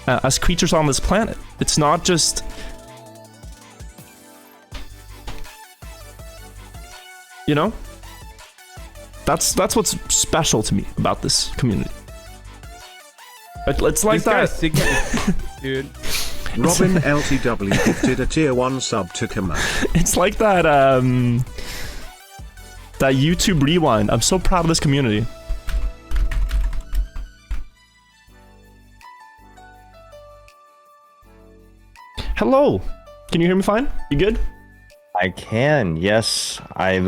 as creatures on this planet. It's not just... You know? That's what's special to me about this community. It's like this that. Dude. Robin LTW gifted a tier 1 sub to Kamash. It's like that, that YouTube rewind. I'm so proud of this community. Hello! Can you hear me fine? You good? I can, yes. I've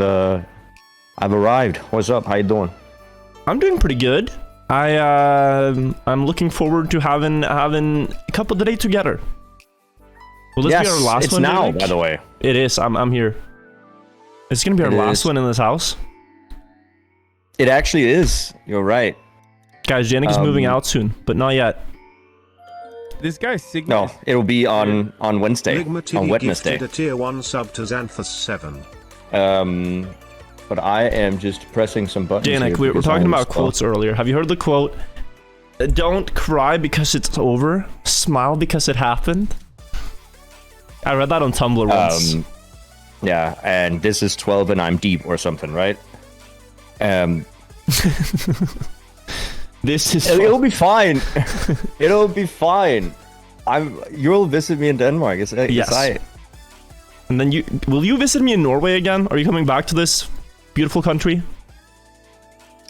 arrived. What's up? How you doing? I'm doing pretty good. I'm looking forward to having a couple of days together. Will this be our last it's one? now, Jnic? by the way. It is. I'm here. It's gonna be our last one in this house. It actually is. You're right. Guys, Jnic is moving out soon, but not yet. This guy's Sigma. No, it'll be on Wednesday. On Wednesday. Gifted a tier 1 sub to Xanthus 7. But I am just pressing some buttons. Jnic, we were talking about quotes earlier. Have you heard the quote? Don't cry because it's over. Smile because it happened. I read that on Tumblr once. Yeah, and this is 12 and I'm deep or something, right? This is. It'll be fine. It'll be fine. You'll visit me in Denmark. It's Yes. And then will you visit me in Norway again? Are you coming back to this beautiful country?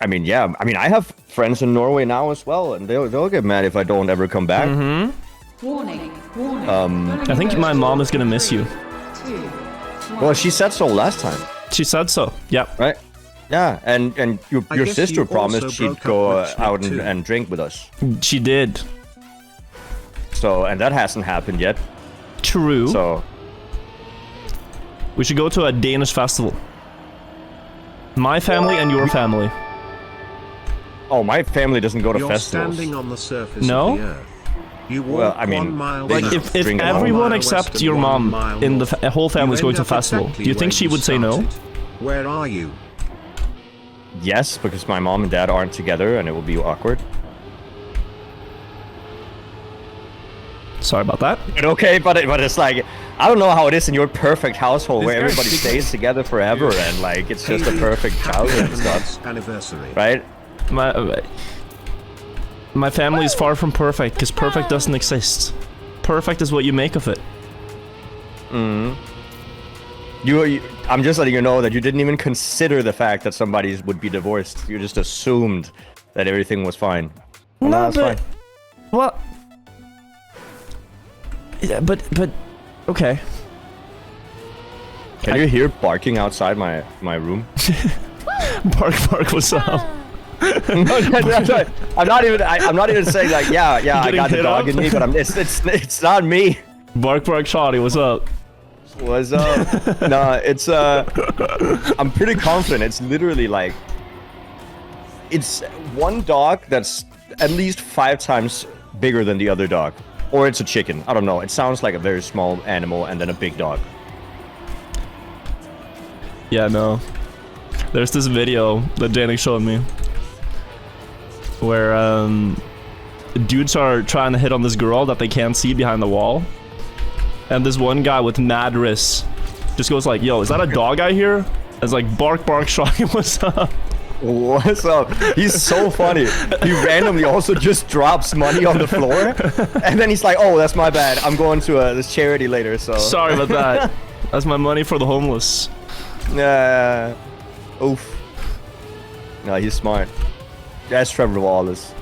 I mean, yeah. I mean, I have friends in Norway now as well, and they'll get mad if I don't ever come back. Mm-hmm. Warning. I think my mom is gonna miss you. Well, she said so last time. She said so. Yeah. Right. Yeah, and your guess sister you promised also she'd broke go up with out Jnic too. and drink with us. She did. So, and that hasn't happened yet. True. So, We should go to a Danish festival. My family and your family. oh, my family doesn't go to You're festivals. standing on the surface No? of the earth. You walk Well, I mean, 1 mile like, south, If Drink 1 everyone mile except west, your and 1 mom mile in the north, whole family is you going to a end up festival, exactly do you think where she you would say no? started. Where are you? Yes, because my mom and dad aren't together, and it will be awkward. Sorry about that. But okay, but it's like, I don't know how it is in your perfect household This where guy's everybody Sigma. stays together forever and like it's just a perfect childhood and stuff, Anniversary. right? My family is far from perfect because perfect doesn't exist. Perfect is what you make of it. I'm just letting you know that you didn't even consider the fact that somebody would be divorced. You just assumed that everything was fine. Well, No, that's but fine. well, yeah, but okay. Can you hear barking outside my room? Bark, what's up? I'm not even saying like yeah I Getting got the hit dog up? in me, but it's not me. Bark, shawty, what's up? What's up? No, it's I'm pretty confident. It's literally like it's one dog that's at least 5 times bigger than the other dog. Or it's a chicken. I don't know. It sounds like a very small animal and then a big dog. Yeah, no. There's this video that Jnic showed me where dudes are trying to hit on this girl that they can't see behind the wall, and this one guy with mad wrists just goes like, "Yo, is that a dog I hear?" It's like, bark, shocking, what's up? What's up? He's so funny. He randomly also just drops money on the floor, and then he's like, "Oh, that's my bad. I'm going to this charity later." So Sorry about that. That's my money for the homeless. yeah. Oof. No, he's smart. That's Trevor Wallace.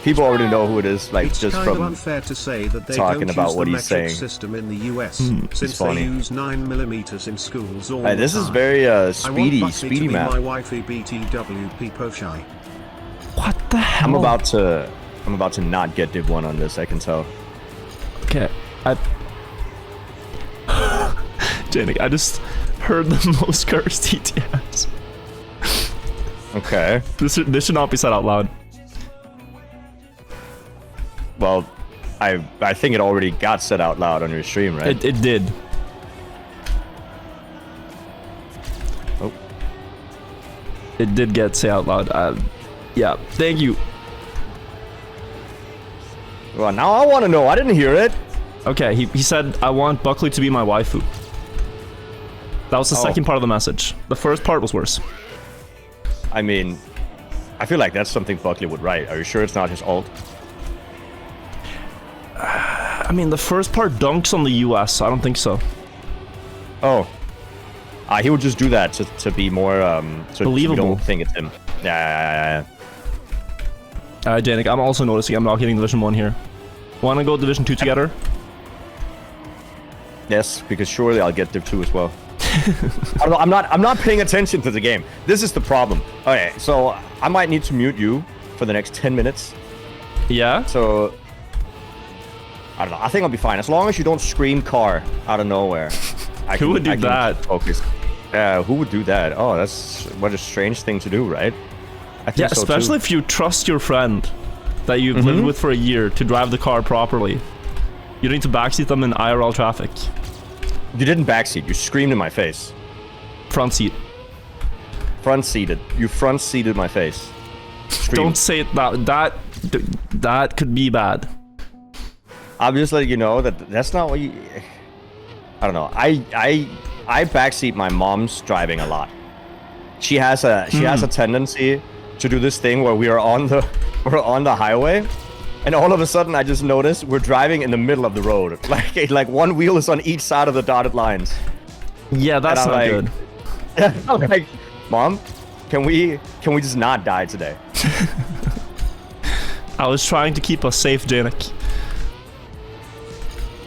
People already know who it is, like It's just kind of from unfair to say that they talking don't about use what the he's metric saying. system in the US since funny. they use 9mm in schools all Hey, the this is time. very I want speedy Bussy to be map. my wifey BTWP Poshai. What the hell? I'm about to not get Div 1 on this, I can tell. Okay, Jnic, I just heard the most cursed ETS. Okay. This should not be said out loud. Well, I think it already got said out loud on your stream, right? It did. Oh. It did get said out loud. Yeah, thank you. Well, now I want to know. I didn't hear it. Okay, he said, I want Buckley to be my waifu. That was the second part of the message. The first part was worse. I mean, I feel like that's something Buckley would write. Are you sure it's not his alt? I mean, the first part dunks on the US. I don't think so. Oh. He would just do that to be more, so believable. you don't think it's him. Yeah. Alright, Jnic, I'm also noticing I'm not getting Division 1 here. Wanna go Division 2 together? Yes, because surely I'll get there too as well. I don't know, I'm not paying attention to the game. This is the problem. Okay, so I might need to mute you for the next 10 minutes. Yeah? So I don't know. I think I'll be fine as long as you don't scream car out of nowhere. Who would do that? Focus. Yeah, who would do that? Oh, that's what a strange thing to do, right? I think Yeah, so especially too. if you trust your friend that you've lived with for a year to drive the car properly. You don't need to backseat them in IRL traffic. You didn't backseat. You screamed in my face. Front seat. Front seated. You front seated my face. Scream. Don't say it that could be bad. I'm just letting you know that that's not what you. I don't know. I backseat my mom's driving a lot. She has a tendency to do this thing where we're on the highway, and all of a sudden I just notice we're driving in the middle of the road. Like one wheel is on each side of the dotted lines. Yeah, that's not good. I'm like, Mom, can we just not die today? I was trying to keep us safe, Jnic.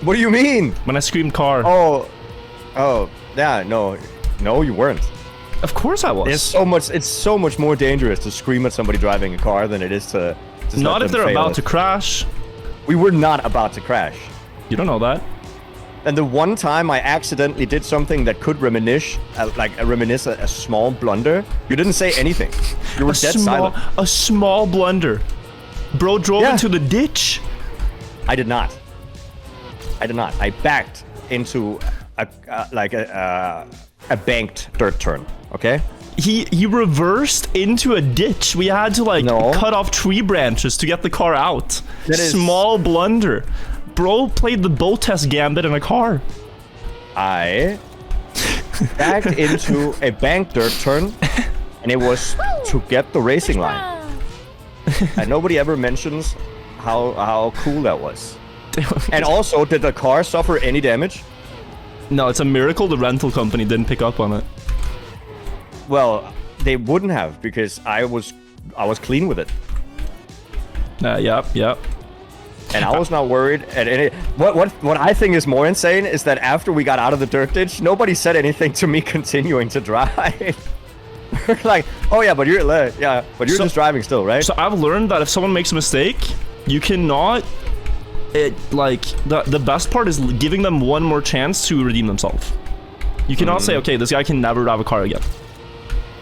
What do you mean? When I screamed car. Oh, yeah, no, you weren't. Of course I was. It's so much more dangerous to scream at somebody driving a car than it is to not let if them they're fail. about to crash. We were not about to crash. You don't know that. And the one time I accidentally did something that could reminisce a small blunder, you didn't say anything. You were dead silent. A small blunder. Bro drove into the ditch. I did not. I backed into a banked dirt turn. Okay. He reversed into a ditch. We had to cut off tree branches to get the car out. That is small blunder. Bro played the boat test gambit in a car. I backed into a bank dirt turn, and it was to get the racing line. And nobody ever mentions how cool that was. And also, did the car suffer any damage? No, it's a miracle the rental company didn't pick up on it. Well, they wouldn't have, because I was clean with it. Yep. And I was not worried at any. What I think is more insane is that after we got out of the dirt ditch, nobody said anything to me continuing to drive. Like, oh yeah, but you're just driving still, right? So I've learned that if someone makes a mistake, you cannot. The best part is giving them one more chance to redeem themselves. You cannot say, okay, this guy can never drive a car again.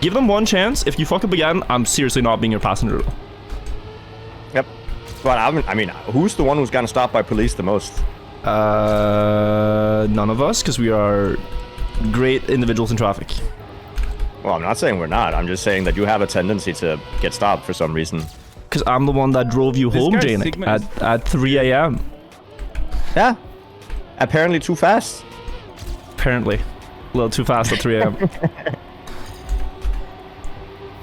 Give them one chance. If you fuck up again, I'm seriously not being your passenger. Yep. But I mean, who's the one who's gotten stopped by police the most? None of us, because we are great individuals in traffic. Well, I'm not saying we're not. I'm just saying that you have a tendency to get stopped for some reason. Because I'm the one that drove you home, Jnic, at 3 a.m. Yeah. Apparently too fast. Apparently. A little too fast at 3 a.m.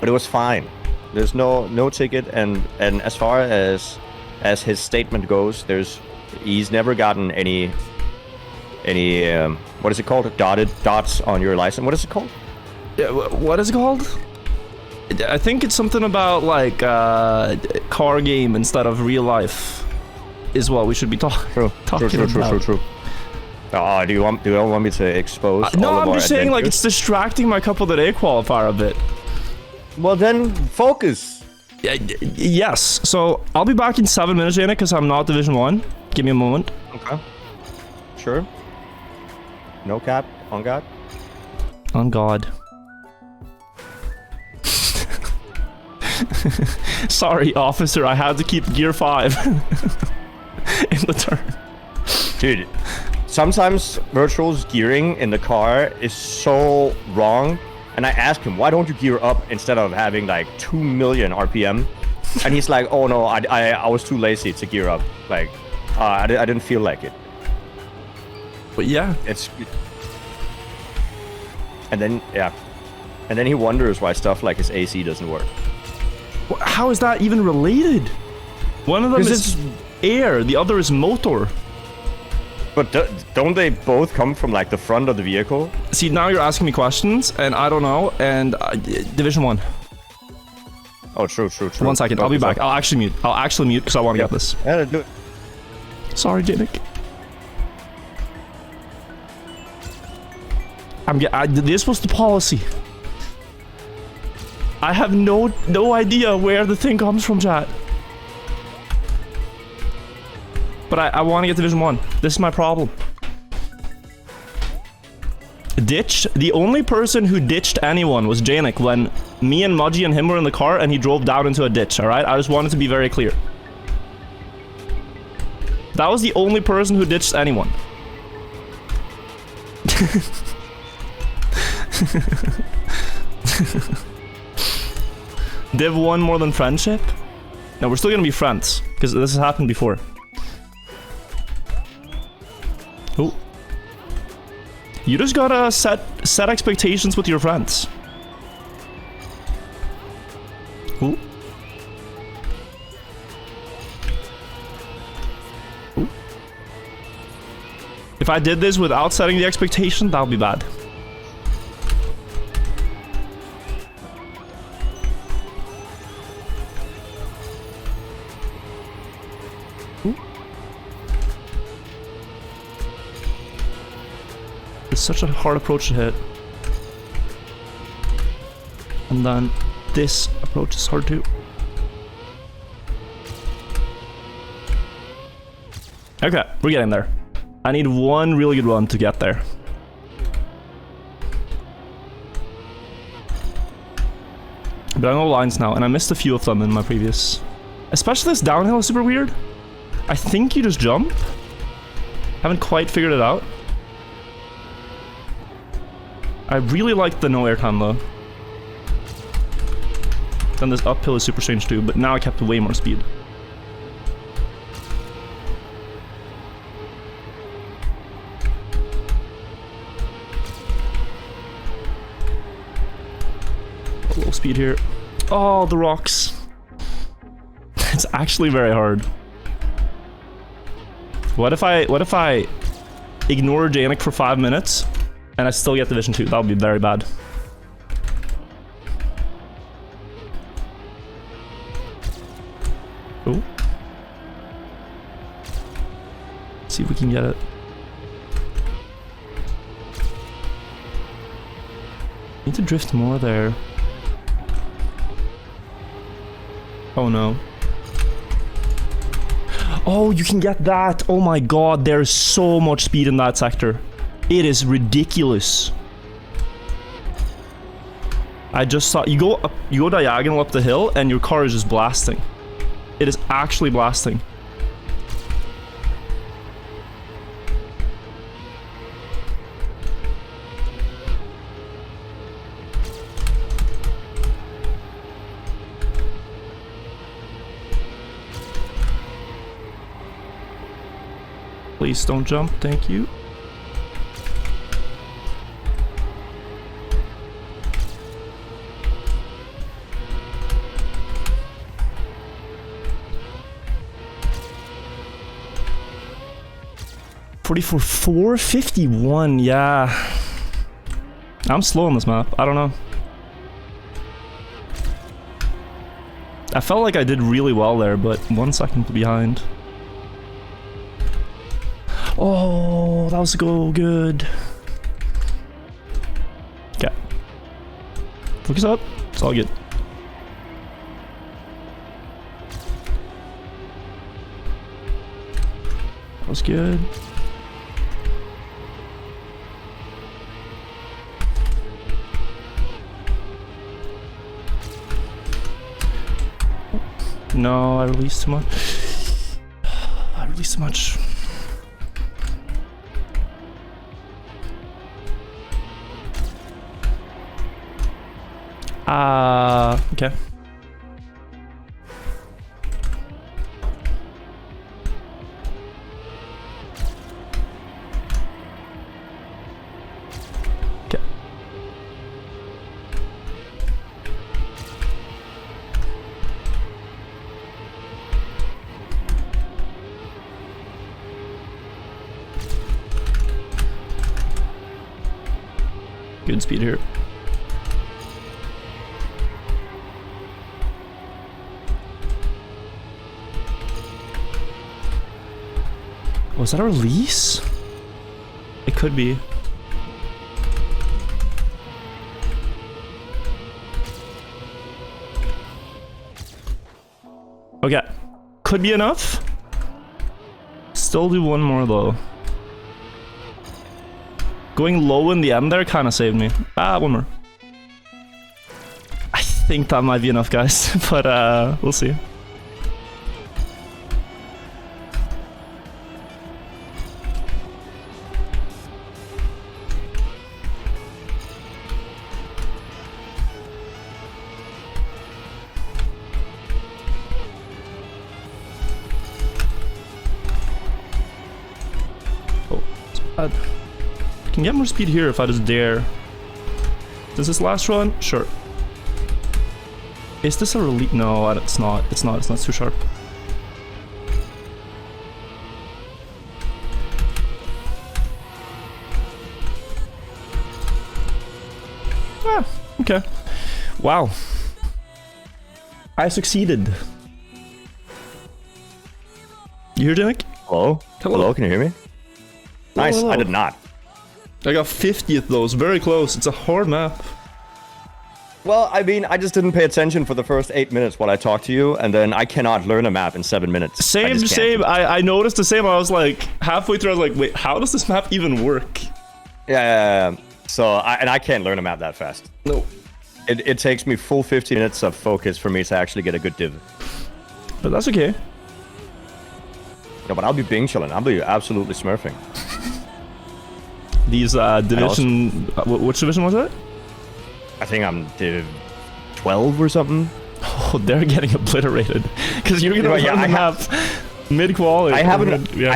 But it was fine. There's no ticket, and as far as his statement goes, he's never gotten any what is it called? Dotted dots on your license. What is it called? Yeah, what is it called? I think it's something about car game instead of real life is what we should be talking about. True. Oh, do you want me to expose no, all of I'm our just saying adventures? it's distracting my couple of the day qualifier a bit. Well, then focus. Yes. So I'll be back in 7 minutes, Jnic, because I'm not Division 1. Give me a moment. Okay. Sure. No cap. On God. On God. Sorry, officer. I had to keep gear 5 in the turn. Dude, sometimes Virtual's gearing in the car is so wrong. And I asked him, why don't you gear up instead of having like 2 million RPM? And he's like, oh no, I was too lazy to gear up. Like, I didn't feel like it. But yeah. And then, yeah. And then he wonders why stuff like his AC doesn't work. How is that even related? One of them is air, the other is motor. But don't they both come from like the front of the vehicle? See, now you're asking me questions, and I don't know, and Division 1. Oh, true. 1 second, I'll be back. I'll actually mute because I want to get this. Yeah, do it. Sorry, Jnic. This was the policy. I have no idea where the thing comes from, chat. But I want to get Division 1. This is my problem. Ditched? The only person who ditched anyone was Jnic when me and Mudgy and him were in the car and he drove down into a ditch, alright? I just wanted to be very clear. That was the only person who ditched anyone. Div 1 more than friendship? No, we're still gonna be friends, because this has happened before. Oh. You just gotta set expectations with your friends. Ooh. Ooh. If I did this without setting the expectation, that would be bad. Ooh. It's such a hard approach to hit. And then this approach is hard too. Okay, we're getting there. I need one really good run to get there. But I know lines now, and I missed a few of them in my previous. Especially this downhill is super weird. I think you just jump. Haven't quite figured it out. I really like the no airtime though. Then this uphill is super strange too, but now I kept way more speed. A little speed here. Oh, the rocks. It's actually very hard. What if I ignore Jnic for 5 minutes and I still get Division 2? That would be very bad. Oh. See if we can get it. Need to drift more there. Oh no. Oh, you can get that. Oh my god, there's so much speed in that sector. It is ridiculous. I just saw you go diagonal up the hill and your car is just blasting. It is actually blasting. Please don't jump, thank you. .44, 451, yeah. I'm slow on this map, I don't know. I felt like I did really well there, but 1 second behind. Oh, that was good. Okay. Focus up. It's all good. That was good. No, I released too much. I released too much. Okay. Good speed here. Was that a release? It could be. Okay. Could be enough. Still do one more though. Going low in the end there kind of saved me. One more. I think that might be enough, guys. But we'll see. I can get more speed here if I just dare. Does this last run? Sure. Is this a release? No, it's not. It's not. It's not too sharp. Ah, okay. Wow. I succeeded. You hear Jnic? Hello? Hello, can you hear me? Nice, hello. I did not. I got 50th though, it's very close. It's a hard map. Well, I mean, I just didn't pay attention for the first 8 minutes while I talked to you, and then I cannot learn a map in 7 minutes. Same. I noticed the same. I was like, halfway through, I was like, wait, how does this map even work? Yeah. So, I can't learn a map that fast. No. It takes me full 50 minutes of focus for me to actually get a good div. But that's okay. No, but I'll be Bing chilling. I'll be absolutely smurfing. These division... which division was it? I think I'm div 12 or something. Oh, they're getting obliterated. Because you're gonna run the map mid-quality. I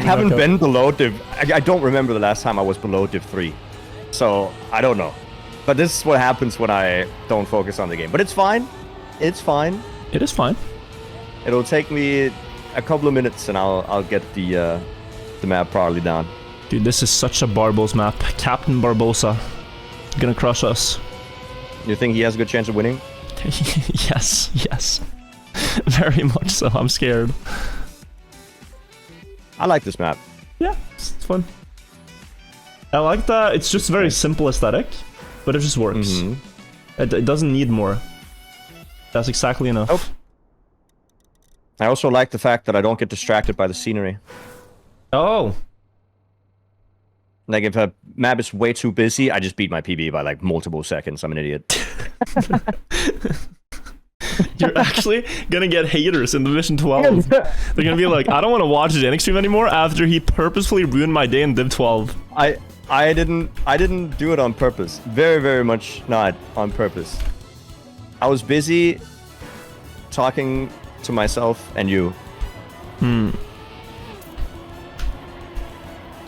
haven't been below div... I don't remember the last time I was below div 3. So, I don't know. But this is what happens when I don't focus on the game. But it's fine. It's fine. It is fine. It'll take me a couple of minutes and I'll get the map properly down. Dude, this is such a Barbos map. Captain Barbosa. Gonna crush us. You think he has a good chance of winning? Yes. Very much so. I'm scared. I like this map. Yeah, it's fun. I like that. It's just very simple aesthetic, but it just works. Mm-hmm. It doesn't need more. That's exactly enough. Nope. I also like the fact that I don't get distracted by the scenery. Oh. Like, if a map is way too busy, I just beat my PB by, like, multiple seconds. I'm an idiot. You're actually gonna get haters in Division 12. They're gonna be like, I don't want to watch Jnic stream anymore after he purposefully ruined my day in Div 12. I didn't do it on purpose. Very, very much not on purpose. I was busy talking to myself and you.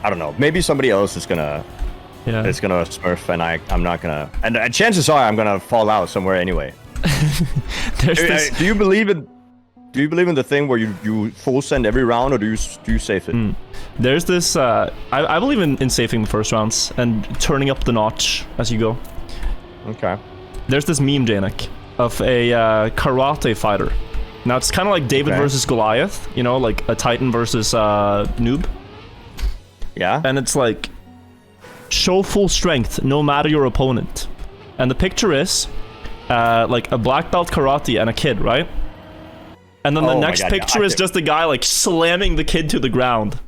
I don't know. Maybe somebody else is gonna smurf, and I'm not gonna. And chances are I'm gonna fall out somewhere anyway. Do you believe in the thing where you full send every round, or do you safe it? There's this. I believe in safing the first rounds and turning up the notch as you go. Okay. There's this meme, Jnic, of a karate fighter. Now it's kind of like David versus Goliath, you know, like a Titan versus noob. Yeah. And it's like, show full strength no matter your opponent. And the picture is like a black belt karate and a kid, right? And then the next picture is just a guy like slamming the kid to the ground.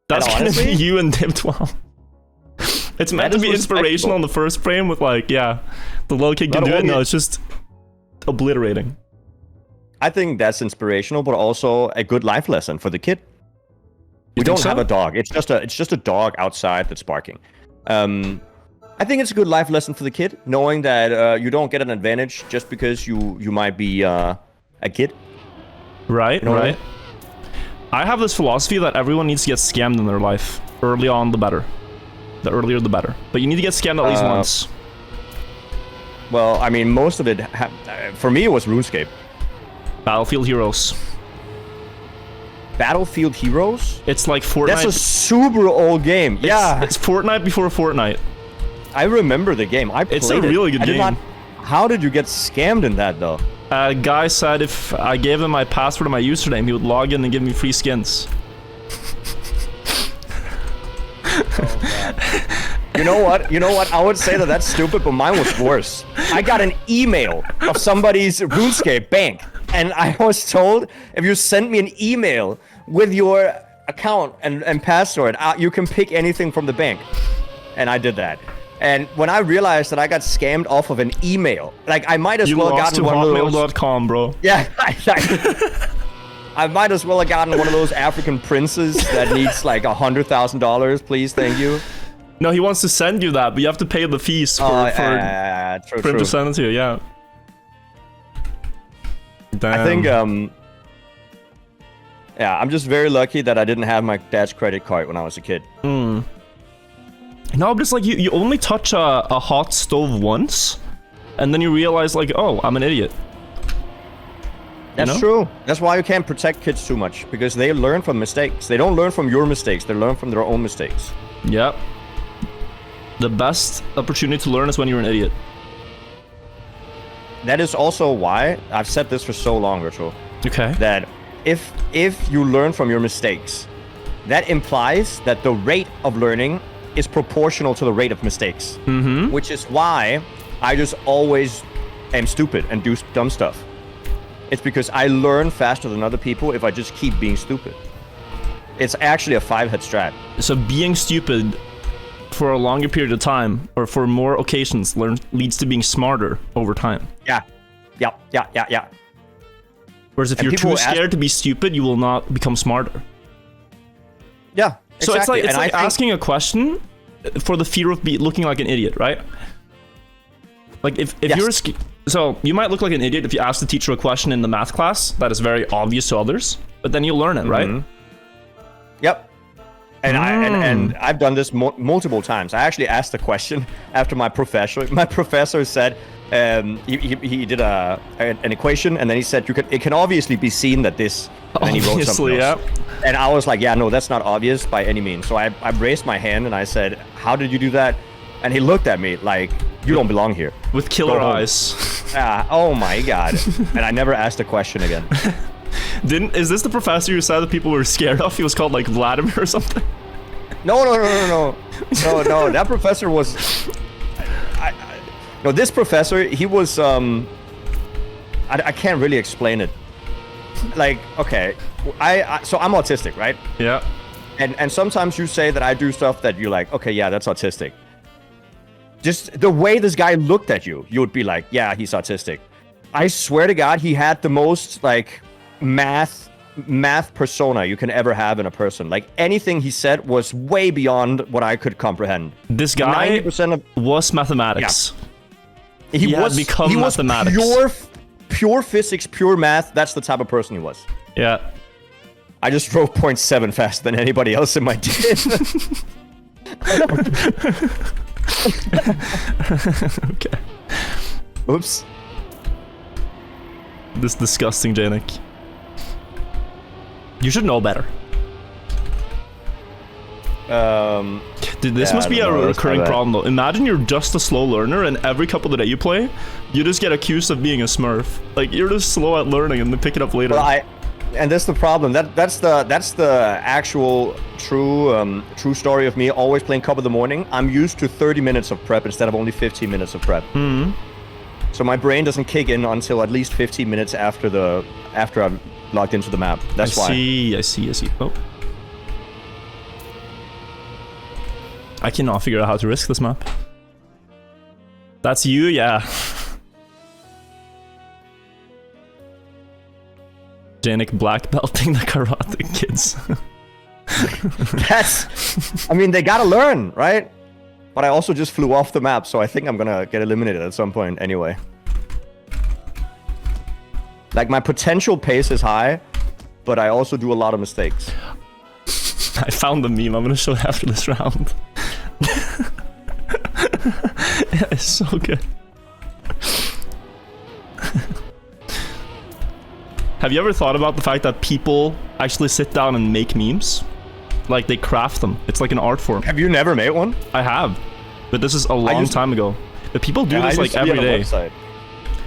That's gonna be you in Div 12. It's meant to be inspirational in the first frame with like, yeah, the little kid can do it. No, it's just obliterating. I think that's inspirational, but also a good life lesson for the kid. We don't have a dog. It's just a dog outside that's barking. I think it's a good life lesson for the kid, knowing that you don't get an advantage just because you might be a kid. Right, you know right. I have this philosophy that everyone needs to get scammed in their life. Early on, the better. The earlier, the better. But you need to get scammed at least once. Well, I mean, most of it, for me, it was RuneScape. Battlefield Heroes. Battlefield Heroes? It's like Fortnite. That's a super old game. It's Fortnite before Fortnite. I remember the game. I played It's a really good I did game. not- How did you get scammed in that though? A guy said if I gave him my password and my username, he would log in and give me free skins. You know what? I would say that that's stupid, but mine was worse. I got an email of somebody's RuneScape bank, and I was told if you send me an email with your account and password, you can pick anything from the bank. And I did that. And when I realized that I got scammed off of an email, like I might as You well have lost to gotten one of those. hotmail.com, bro. Yeah, I might as well have gotten one of those African princes that needs like $100,000. Please, thank you. No, he wants to send you that, but you have to pay the fees for him to send it to you. Yeah. Damn. I think yeah, I'm just very lucky that I didn't have my dad's credit card when I was a kid. No, but it's like you only touch a hot stove once, and then you realize like, oh, I'm an idiot. That's true. That's why you can't protect kids too much, because they learn from mistakes. They don't learn from your mistakes. They learn from their own mistakes. Yep. The best opportunity to learn is when you're an idiot. That is also why I've said this for so long, Virtual. Okay. That if you learn from your mistakes, that implies that the rate of learning is proportional to the rate of mistakes. Which is why I just always am stupid and do dumb stuff. It's because I learn faster than other people if I just keep being stupid. It's actually a 5-head strat. So being stupid for a longer period of time, or for more occasions, leads to being smarter over time. Yeah. Whereas if And you're people too ask- scared to be stupid, you will not become smarter. Yeah. So exactly. it's And like I think- asking a question for the fear of looking like an idiot, right? Like if Yes. you're so you might look like an idiot if you ask the teacher a question in the math class that is very obvious to others, but then you'll learn it, right? Yep. And I've done this multiple times. I actually asked a question after my professor. My professor said he did an equation, and then he said it can obviously be seen that this. And then he wrote something else. And I was like, yeah, no, that's not obvious by any means. So I raised my hand and I said, how did you do that? And he looked at me like, you don't belong here. With killer Go home. eyes. Yeah. Oh my god. And I never asked a question again. Is this the professor you said that people were scared of? He was called like Vladimir or something? No. That professor was. No, this professor, he was. I can't really explain it. Like, okay, so I'm autistic, right? Yeah. And sometimes you say that I do stuff that you're like, okay, yeah, that's autistic. Just the way this guy looked at you, you would be like, yeah, he's autistic. I swear to God, he had the most like math persona you can ever have in a person. Like anything he said was way beyond what I could comprehend. This guy 90% of was mathematics. Yeah. He had become mathematics. Pure physics, pure math. That's the type of person he was. Yeah. I just drove 0.7 faster than anybody else in my team. Okay. Oops. This disgusting Jnic. You should know better. Dude, this Yeah, must I be don't a know, that's recurring my bad. problem though. Imagine you're just a slow learner and every couple of days you play, you just get accused of being a smurf. Like you're just slow at learning and then pick it up later. Well, and that's the problem. That's the actual true story of me always playing Cup of the Morning. I'm used to 30 minutes of prep instead of only 15 minutes of prep. So my brain doesn't kick in until at least 15 minutes after I've logged into the map. That's why. I see. Oh. I cannot figure out how to risk this map. That's you, yeah. Jnic black belting the karate kids. I mean, they gotta learn, right? But I also just flew off the map, so I think I'm gonna get eliminated at some point anyway. Like, my potential pace is high, but I also do a lot of mistakes. I found the meme. I'm gonna show it after this round. Yeah, it's so good. Have you ever thought about the fact that people actually sit down and make memes? Like they craft them. It's like an art form. Have you never made one? I have. but this is a long time ago. But people do this like every day. Like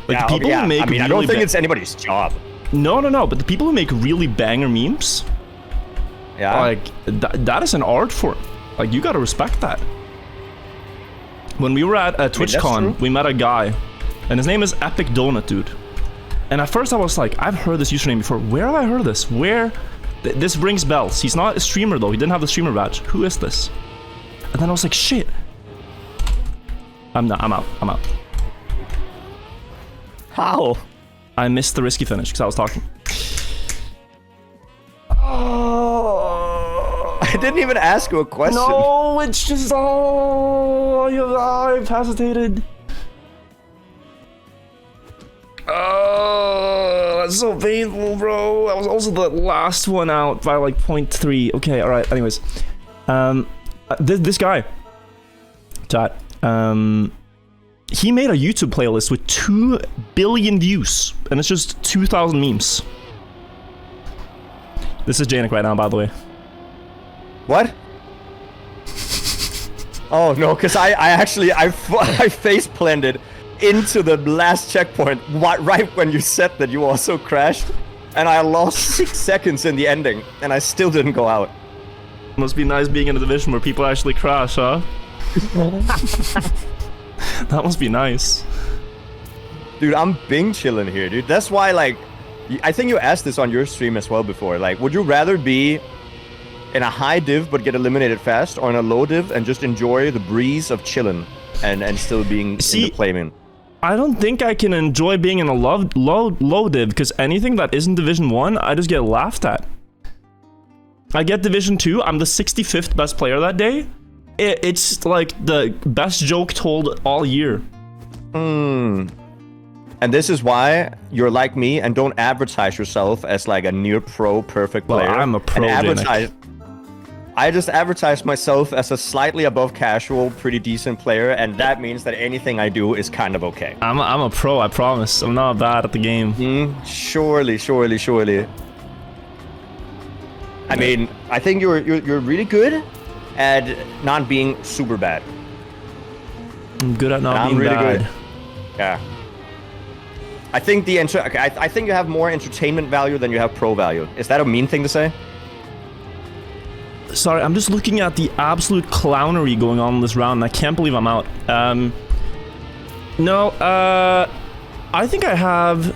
yeah, the people who make I mean, I really don't think it's anybody's job. No, but the people who make really banger memes, Yeah. like that is an art form. Like you gotta respect that. When we were at TwitchCon, we met a guy, and his name is Epic Donut Dude. And at first I was like, I've heard this username before. Where have I heard this? Where? This rings bells. He's not a streamer though. He didn't have the streamer badge. Who is this? And then I was like, shit. I'm out. How? I missed the risky finish because I was talking. Oh, I didn't even ask you a question. No, it's just I've hesitated. Oh, that's so painful, bro. I was also the last one out by like 0.3. Okay, all right. Anyways, this guy, chat, he made a YouTube playlist with 2 billion views, and it's just 2,000 memes. This is Jnic right now, by the way. What? Oh no, because I face planted into the last checkpoint right when you said that you also crashed, and I lost 6 seconds in the ending, and I still didn't go out. Must be nice being in a division where people actually crash, huh? That must be nice. Dude, I'm Bing chilling here, dude. That's why, like, I think you asked this on your stream as well before. Like, would you rather be in a high div but get eliminated fast, or in a low div and just enjoy the breeze of chilling and still being in the claiming? I don't think I can enjoy being in a low div, because anything that isn't Division 1, I just get laughed at. I get Division 2, I'm the 65th best player that day. It's like the best joke told all year. And this is why you're like me and don't advertise yourself as like a near pro perfect player. Well, I'm a pro. I just advertise myself as a slightly above casual, pretty decent player, and that means that anything I do is kind of okay. I'm a pro, I promise. I'm not bad at the game. Surely. I mean, I think you're really good at not being super bad. I'm good at not being really bad. Good. Yeah. I think I think you have more entertainment value than you have pro value. Is that a mean thing to say? Sorry, I'm just looking at the absolute clownery going on in this round, and I can't believe I'm out. No, I think I have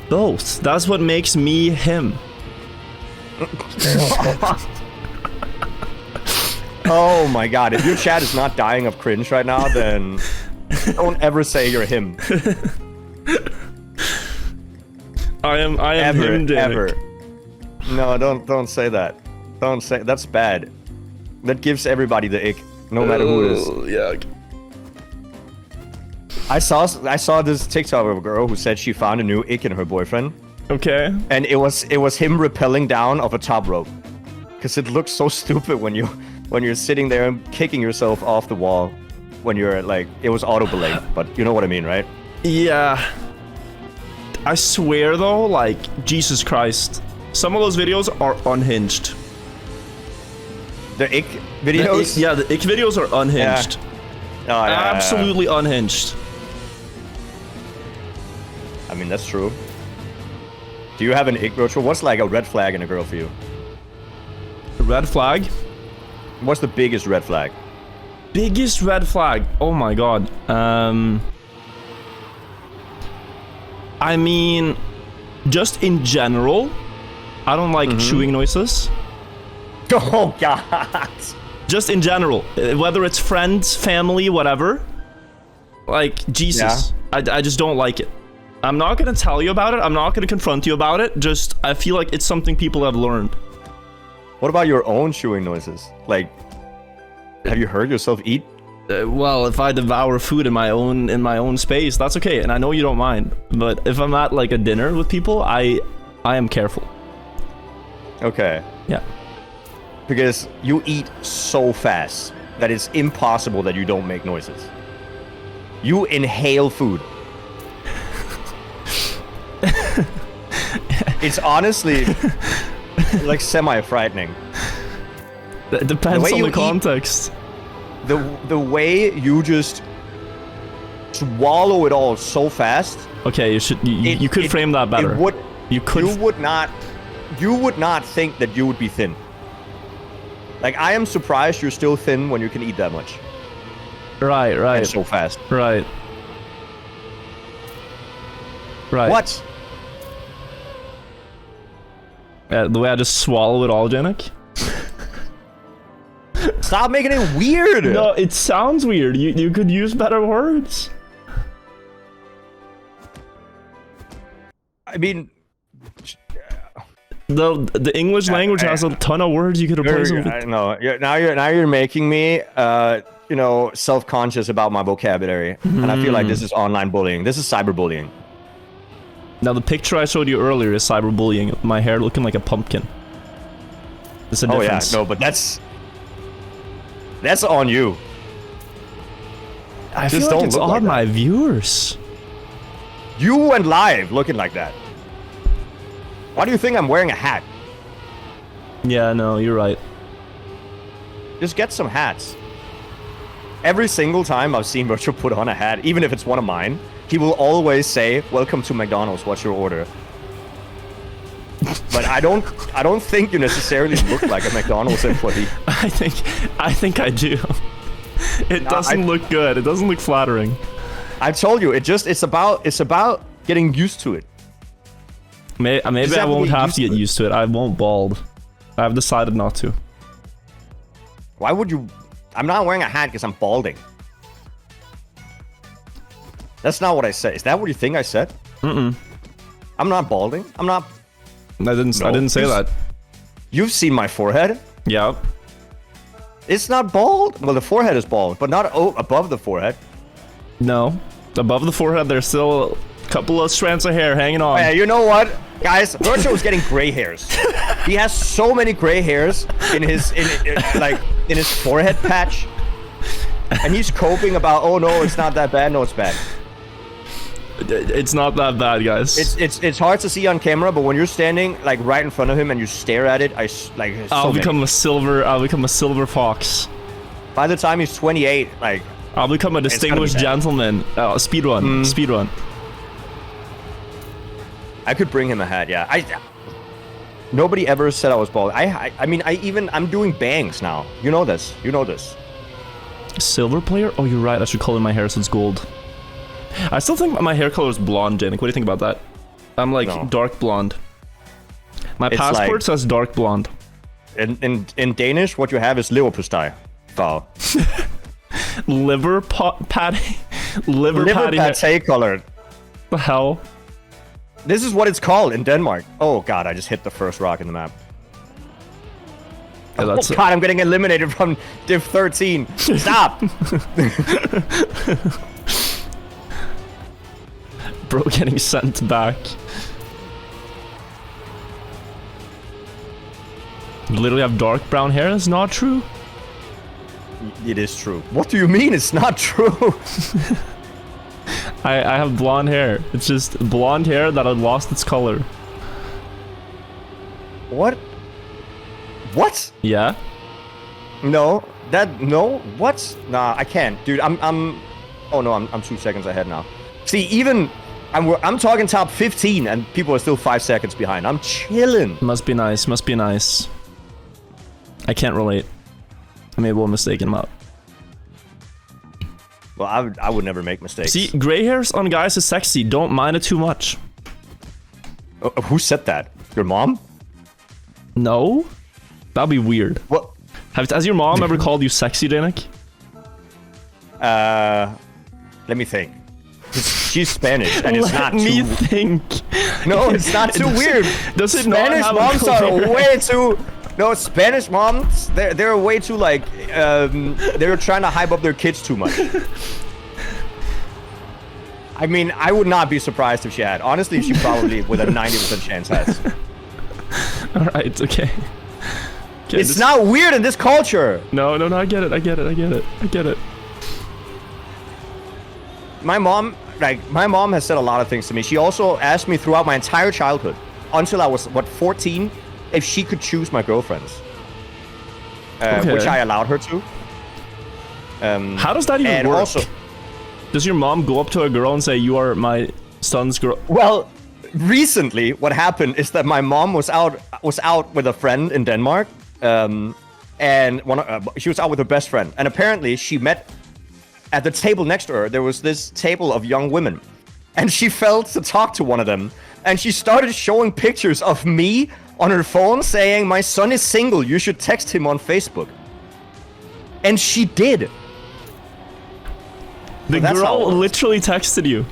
both. That's what makes me him. Oh my god, if your chat is not dying of cringe right now, then don't ever say you're him. I am him, Jnic. Ever. No, don't say that. Don't say that's bad. That gives everybody the ick, no matter who it is. Yeah. I saw this TikTok of a girl who said she found a new ick in her boyfriend. Okay. And it was him rappelling down of a top rope, because it looks so stupid when you're sitting there and kicking yourself off the wall when you're like, it was auto belay, but you know what I mean, right? Yeah. I swear though, like, Jesus Christ, some of those videos are unhinged. The ick videos? The ick videos are unhinged. Yeah. Oh, yeah, absolutely unhinged. I mean, that's true. Do you have an ick, Wirtual? What's like a red flag in a girl for you? A red flag? What's the biggest red flag? Biggest red flag? Oh my god. I mean, just in general, I don't like chewing noises. Oh god. Just in general, whether it's friends, family, whatever. Like, Jesus. Yeah. I just don't like it. I'm not gonna tell you about it. I'm not gonna confront you about it. Just, I feel like it's something people have learned. What about your own chewing noises? Like, have you heard yourself eat? Well, if I devour food in my own space, that's okay, and I know you don't mind. But if I'm at like a dinner with people, I am careful. Okay. Yeah. Because you eat so fast that it's impossible that you don't make noises. You inhale food. It's honestly like semi-frightening. It depends on the context. the way you just swallow it all so fast. Okay, you could frame that better. You would not think that you would be thin. Like, I am surprised you're still thin when you can eat that much. Right. And so fast. Right. What? The way I just swallow it all, Jnic? Stop making it weird! No, it sounds weird. You could use better words. I mean... The English language has a ton of words you could replace with. I know. Now you're making me, self-conscious about my vocabulary, and I feel like this is online bullying. This is cyberbullying. Now the picture I showed you earlier is cyberbullying. My hair looking like a pumpkin. There's a difference. Oh yeah, no, but that's on you. I feel like it's on my viewers. You went live looking like that. Why do you think I'm wearing a hat? Yeah, no, you're right. Just get some hats. Every single time I've seen Wirtual put on a hat, even if it's one of mine, he will always say, "Welcome to McDonald's, what's your order?" But I don't think you necessarily look like a McDonald's employee. I think I do. It doesn't look good. It doesn't look flattering. I told you, it's about getting used to it. Maybe I won't have to get used to it. I won't bald. I've decided not to. Why would you? I'm not wearing a hat because I'm balding. That's not what I said. Is that what you think I said? I'm not balding. I'm not. I didn't say that. You've seen my forehead. Yeah. It's not bald. Well, the forehead is bald, but not above the forehead. No. Above the forehead, there's still a couple of strands of hair hanging on. Yeah, you know what? Guys, Wirtual is getting gray hairs. He has so many gray hairs in his forehead patch. And he's coping about, oh no, it's not that bad. No, it's bad. It's not that bad, guys. It's hard to see on camera, but when you're standing like right in front of him and you stare at it, I'll become a silver fox. By the time he's 28, like I'll become a distinguished gentleman. Speedrun. Speedrun. I could bring him a hat, yeah. Nobody ever said I was bald. I'm doing bangs now. You know this. Silver player? Oh, you're right. I should color my hair so it's gold. I still think my hair color is blonde, Jnic. What do you think about that? I'm like dark blonde. My passport says dark blonde. In Danish, what you have is leverpostej. Liver patty? Liver patty colored. The hell? This is what it's called in Denmark. Oh god, I just hit the first rock in the map. Yeah, oh god, I'm getting eliminated from Div 13. Stop! Bro getting sent back. You literally have dark brown hair? That's not true. It is true. What do you mean it's not true? I have blonde hair. It's just blonde hair that had lost its color. What? What? Yeah? No. What? Nah, I can't. Dude, I'm 2 seconds ahead now. See, even I'm talking top 15 and people are still 5 seconds behind. I'm chilling. Must be nice. I can't relate. I made one mistake in map. Well, I would never make mistakes. See, gray hairs on guys is sexy. Don't mind it too much. Who said that? Your mom? No? That'd be weird. What? Has your mom ever called you sexy, Jnic? Let me think. She's Spanish, and it's not too... Let me think. No, it's not too weird. Does it Spanish not moms are way too... No, Spanish moms, they're way too, like, they're trying to hype up their kids too much. I mean, I would not be surprised if she had. Honestly, she probably, with a 90% chance, has. Alright, okay. It's not weird in this culture! No, I get it. My mom has said a lot of things to me. She also asked me throughout my entire childhood, until I was, 14, if she could choose my girlfriends. Okay. Which I allowed her to. How does that even and work? also, Does your mom go up to a girl and say, "You are my son's girl"? well, recently what happened is that my mom was out with a friend in Denmark, and she was out with her best friend, and apparently she met at the table next to her. There was this table of young women, and she felt to talk to one of them, and she started showing pictures of me on her phone, saying, "My son is single. You should text him on Facebook." And she did. The that's how it girl works. literally texted you.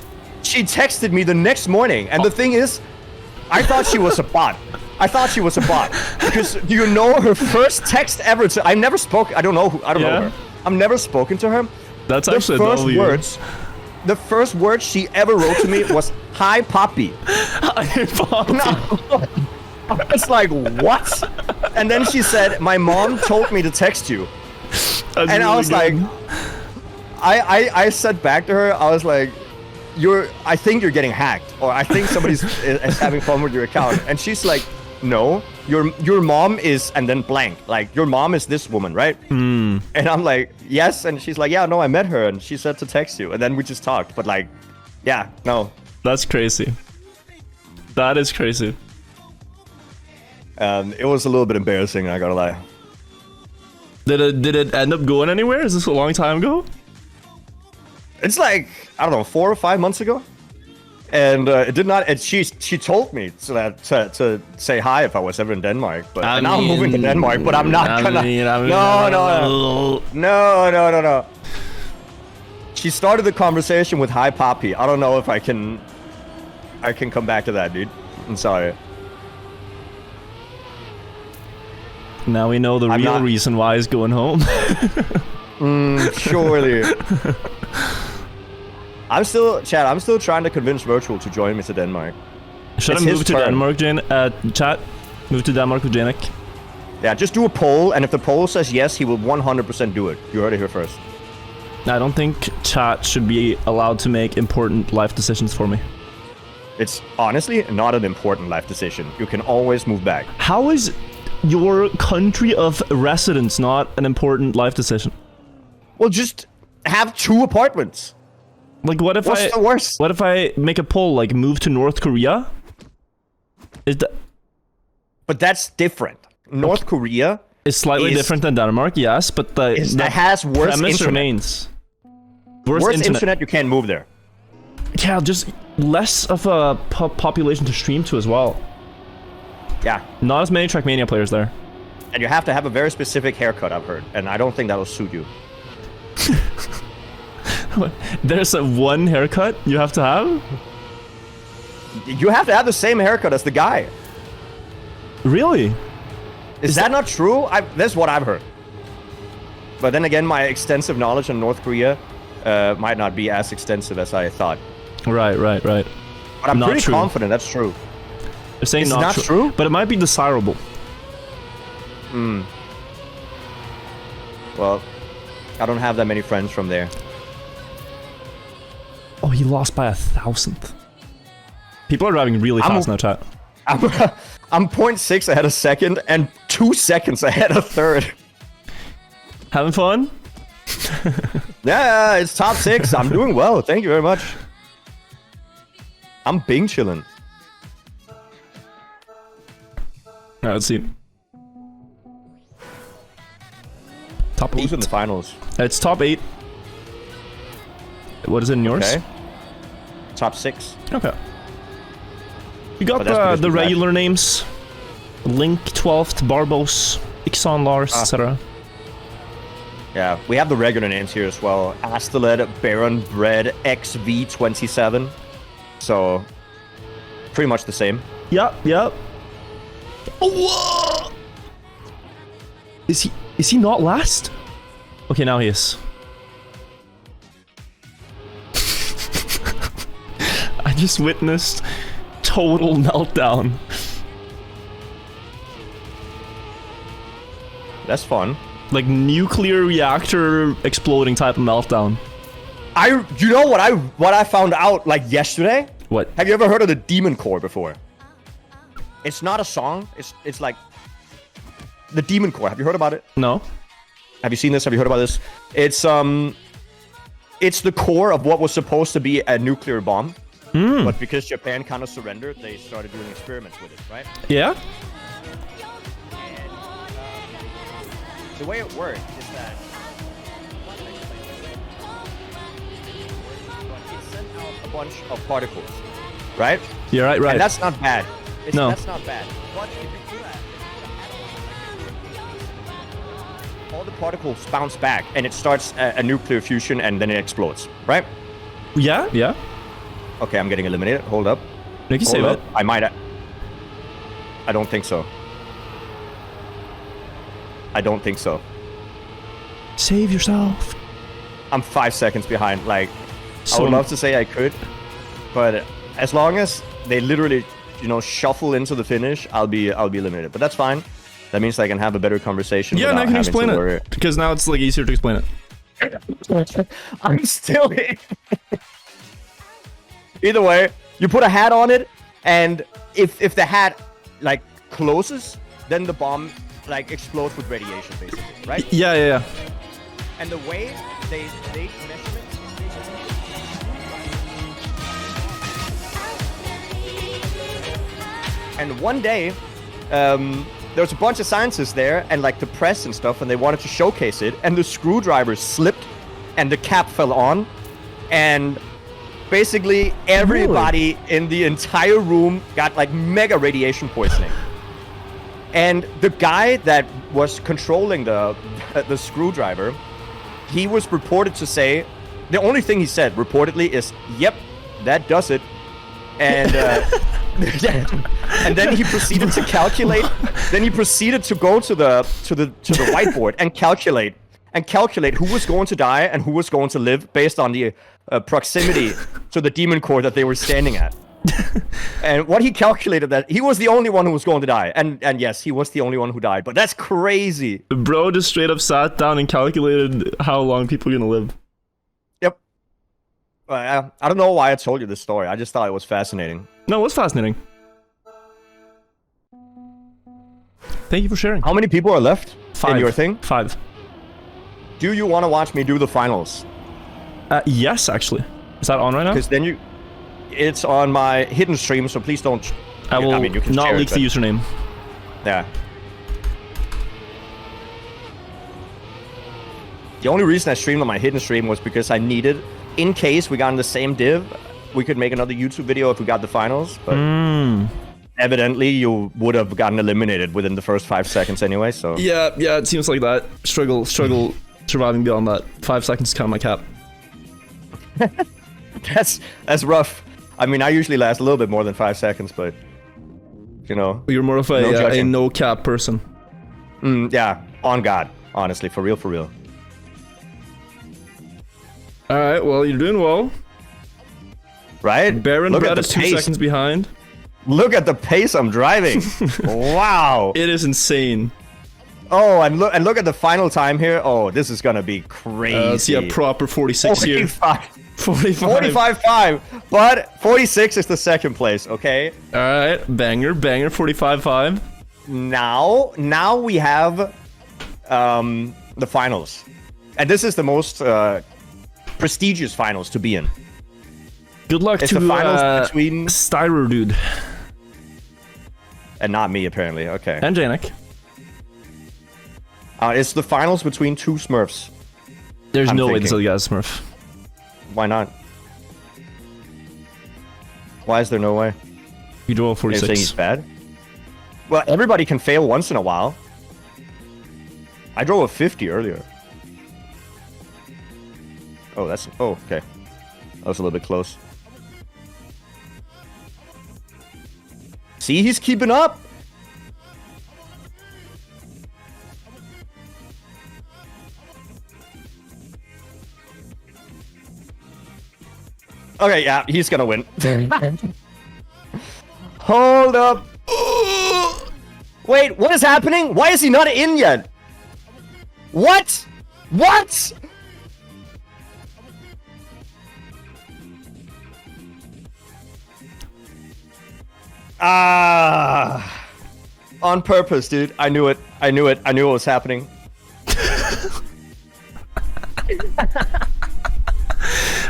She texted me the next morning, and the thing is, I thought she was a bot. Because do you know her first text ever to? I never spoke. I don't know her. I've never spoken to her. That's The actually first a W. words. The first words she ever wrote to me was "Hi, Poppy." Hi, Poppy. It's like, what? And then she said, "My mom told me to text you." That's And I really was good. like, I said back to her, I was like, I think you're getting hacked, or I think somebody's is having fun with your account. And she's like, "No, your mom is," and then blank, like, "Your mom is this woman, right?" And I'm like, "Yes." And she's like, "Yeah, no, I met her, and she said to text you." And then we just talked, but like, yeah, no. That's crazy. That is crazy. It was a little bit embarrassing, I gotta lie. Did it end up going anywhere? Is this a long time ago? It's like, I don't know, 4 or 5 months ago, and it did not. And she told me to say hi if I was ever in Denmark, but and now I'm moving to Denmark. But I'm not gonna. No. She started the conversation with "Hi, Poppy." I don't know if I can come back to that, dude. I'm sorry. Now we know the I'm real not- reason why he's going home. Surely. I'm still trying to convince Wirtual to join me to Denmark. Should It's I his move to turn. Denmark, chat? Move to Denmark with Jnic? Yeah, just do a poll, and if the poll says yes, he will 100% do it. You heard it here first. I don't think chat should be allowed to make important life decisions for me. It's honestly not an important life decision. You can always move back. How is your country of residence not an important life decision? Well, just have 2 apartments. Like, what if What's the worst? What if I make a poll, like, move to North Korea? Is that... But that's different. North Korea It's slightly is- different than Denmark, yes, but the that has worse premise internet. remains. Worse internet, you can't move there. Yeah, just less of a population to stream to as well. Yeah. Not as many Trackmania players there. And you have to have a very specific haircut, I've heard. And I don't think that'll suit you. There's a one haircut you have to have? You have to have the same haircut as the guy. Really? Is that not true? That's what I've heard. But then again, my extensive knowledge on North Korea might not be as extensive as I thought. Right. But I'm Not pretty true. confident that's true. They're saying It's not, not true? but it might be desirable. Well, I don't have that many friends from there. Oh, he lost by 1,000th. People are driving really fast now, chat. I'm 0.6 ahead of second and 2 seconds ahead of third. Having fun? Yeah, it's top 6. I'm doing well. Thank you very much. I'm Bing chilling. Alright, let's see. Top 8. Who's in the finals? It's top 8. What is it in yours? Okay. Top 6. Okay. You got But that's because the we regular names. Link 12th, Barbos, Ixon, Lars, etc. Yeah, we have the regular names here as well. Astelet, Baron, Bread, XV27. So, pretty much the same. Yep. Oh, whoa! Is he not last? Okay, now he is. I just witnessed total meltdown. That's fun. Like nuclear reactor exploding type of meltdown. You know what I found out like yesterday? What? Have you ever heard of the Demon Core before? It's not a song. It's like the Demon Core. Have you heard about it? No. Have you seen this? Have you heard about this? It's the core of what was supposed to be a nuclear bomb, but because Japan kind of surrendered, they started doing experiments with it, right? Yeah. And the way it worked is that it sent out a bunch of particles, right? Yeah, right. And that's not bad. No. That's not bad. But if you do that, all the particles bounce back, and it starts a nuclear fusion, and then it explodes, right? Yeah. Yeah. Okay, I'm getting eliminated. Hold up. You can Hold save up. it. I might. I don't think so. I don't think so. Save yourself. I'm 5 seconds behind. Like, I So- would love to say I could, but as long as they literally, shuffle into the finish, I'll be eliminated. But that's fine. That means I can have a better conversation. Yeah, and I without can having explain to worry. it because now it's like easier to explain it. I'm still in. Either way, you put a hat on it, and if the hat like closes, then the bomb like explodes with radiation, basically, right? Yeah. And the way they measurements. And one day, there was a bunch of scientists there, and like the press and stuff, and they wanted to showcase it, and the screwdriver slipped, and the cap fell on, and basically everybody in the entire room got like mega radiation poisoning. And the guy that was controlling the screwdriver, he was reported to say, the only thing he said reportedly is, "Yep, that does it." And and then he proceeded to calculate. Then he proceeded to go to the whiteboard and calculate who was going to die and who was going to live based on the proximity to the demon core that they were standing at. And what he calculated, that he was the only one who was going to die, and yes, he was the only one who died. But that's crazy. Bro just straight up sat down and calculated how long people are gonna live. Yep. I don't know why I told you this story. I just thought it was fascinating. No, it was fascinating. Thank you for sharing. How many people are left 5. in your thing? 5. Do you want to watch me do the finals? Yes, actually. Is that on right now? Because then it's on my hidden stream, so please don't. I will you can not share leak it, the username. Yeah. The only reason I streamed on my hidden stream was because I needed, in case we got in the same div, we could make another YouTube video if we got the finals. But evidently, you would have gotten eliminated within the first 5 seconds anyway. So Yeah, it seems like that. Struggle surviving beyond that. 5 seconds is kind of my cap. that's rough. I mean, I usually last a little bit more than 5 seconds, but You're more of No a judging. no cap person. yeah, on God, honestly, for real. Alright, well, you're doing well. Right? Baron Look Brad at is the 2 pace. seconds behind. Look at the pace I'm driving. Wow. It is insane. Oh, and look at the final time here. Oh, this is gonna be crazy. Let's see a proper 46 here. 45. 45.5, but 46 is the second place. Okay. Alright, banger, 45.5. Now we have the finals, and this is the most prestigious finals to be in. Good luck It's to the finals between Styro dude and not me apparently. Okay. and Jnic. It's the finals between two Smurfs. There's I'm no way thinking. this other guy's Smurf. Why not? Why is there no way? You draw a Are you saying 46. he's bad? Well, everybody can fail once in a while. I drove a 50 earlier. Oh, okay. That was a little bit close. See, he's keeping up. Okay, yeah, he's gonna win. Hold up. Wait, what is happening? Why is he not in yet? What? What? On purpose, dude. I knew it. I knew it. I knew what was happening.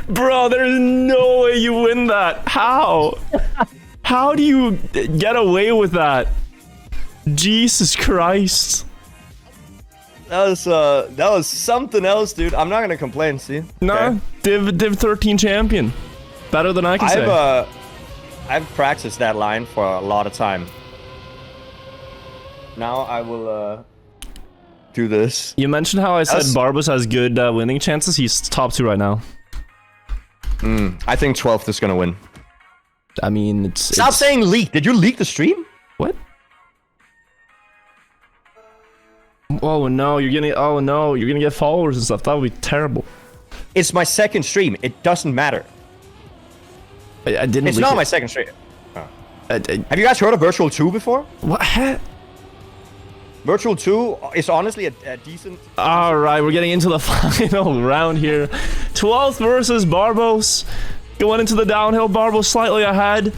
Bro, there's no way you win that. How? How do you get away with that? Jesus Christ. That was something else, dude. I'm not gonna complain. See? Nah, Div 13 champion. Better than I can say. I've practiced that line for a lot of time. Now I will do this. You mentioned how I said Barbos has good winning chances. He's top 2 right now. I think 12th is gonna win. I mean, Stop saying leak. Did you leak the stream? What? Oh no, you're gonna. Oh no, you're gonna get followers and stuff. That would be terrible. It's my second stream. It doesn't matter. I didn't. It's not my second stream. Oh. Have you guys heard of Virtual 2 before? What? Virtual 2 is honestly a decent... All right, we're getting into the final round here. 12th versus Barbos. Going into the downhill, Barbos slightly ahead.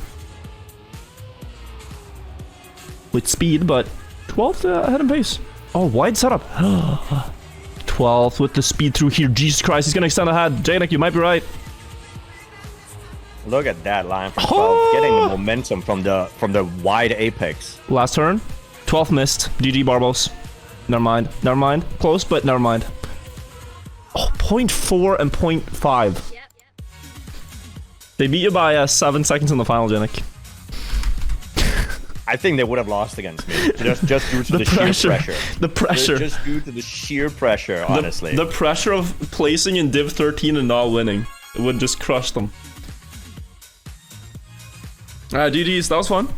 With speed, but 12th ahead in pace. Oh, wide setup. 12th with the speed through here. Jesus Christ, he's going to extend ahead. Jnic, you might be right. Look at that line from 12, getting the momentum from the wide apex. Last turn. 12th missed. GG Barbos. Never mind. Never mind. Close, but never mind. Oh, 0.4 and 0.5. They beat you by 7 seconds in the final, Jnic. I think they would have lost against me. Just due to the sheer pressure. The pressure. Just due to the sheer pressure, honestly. The pressure of placing in Div 13 and not winning. It would just crush them. GG's. That was fun.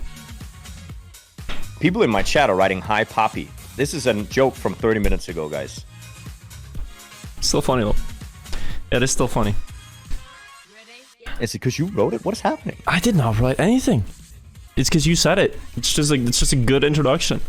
People in my chat are writing, "Hi, Poppy." This is a joke from 30 minutes ago, guys. Still funny, though. It is still funny. Is it because you wrote it? What is happening? I did not write anything. It's because you said it. It's just a good introduction.